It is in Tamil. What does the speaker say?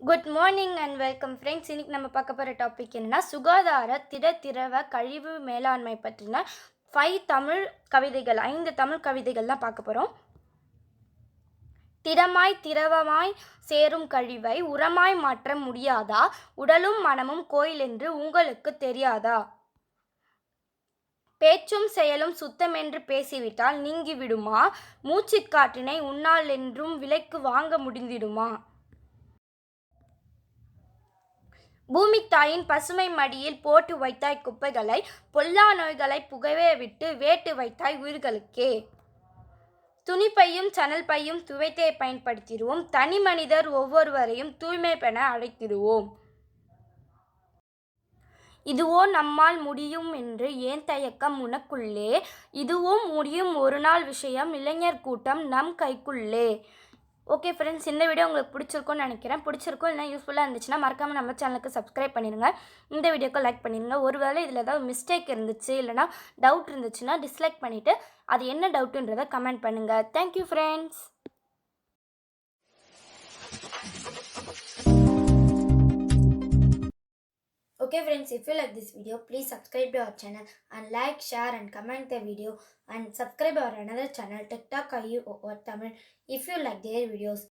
Good morning and welcome friends. இன்னைக்கு நம்ம பார்க்க போகிற டாபிக் என்னன்னா சுகாதார திரவ கழிவு மேலாண்மை பற்றின 5 தமிழ் கவிதைகள் 5 தமிழ் கவிதைகள் தான் பார்க்க போகிறோம். திடமாய் திரவமாய் சேரும் கழிவை உரமாய் மாற்ற முடியாதா? உடலும் மனமும் கோயில் என்று உங்களுக்கு தெரியாதா? பேச்சும் செயலும் சுத்தமென்று பேசிவிட்டால் நீங்கிவிடுமா? மூச்சுக்காற்றினை உன்னால் என்றும் விலைக்கு வாங்க முடிந்திடுமா? பூமி தாயின் பசுமை மடியில் போட்டு வைத்தாய் குப்பைகளை, பொல்லா நோய்களை புகவே விட்டு வேட்டு வைத்தாய் உயிர்களுக்கே. துணிப்பையும் சணல் பையும் துவைத்தே பயன்படுத்திடுவோம். தனி மனிதர் ஒவ்வொருவரையும் தூய்மை பெற அழைத்திடுவோம். இதுவோ நம்மால் முடியும் என்று ஏன் தயக்கம் உனக்குள்ளே? இதுவும் முடியும் ஒரு நாள் விஷயம், இளைஞர் கூட்டம் நம் கைக்குள்ளே. ஓகே ஃப்ரெண்ட்ஸ், இந்த வீடியோ உங்களுக்கு பிடிச்சிருக்கும்னு நினைக்கிறேன். பிடிச்சிருக்கும் இல்லைனா யூஸ்ஃபுல்லாக இருந்துச்சுன்னா மறக்காமல் நம்ம சேனலுக்கு சப்ஸ்கிரைப் பண்ணிடுங்க. இந்த வீடியோக்கு லைக் பண்ணிடுங்க. ஒருவேளை இதில் ஏதாவது மிஸ்டேக் இருந்துச்சு இல்லைனா டவுட் இருந்துச்சுன்னா டிஸ்லைக் பண்ணிவிட்டு அது என்ன டவுட்டுன்றதை கமெண்ட் பண்ணுங்கள். Thank you friends. Okay friends, if you like this video, please subscribe to our channel and like, share and comment the video and subscribe our another channel TikTok IU or Tamil if you like their videos.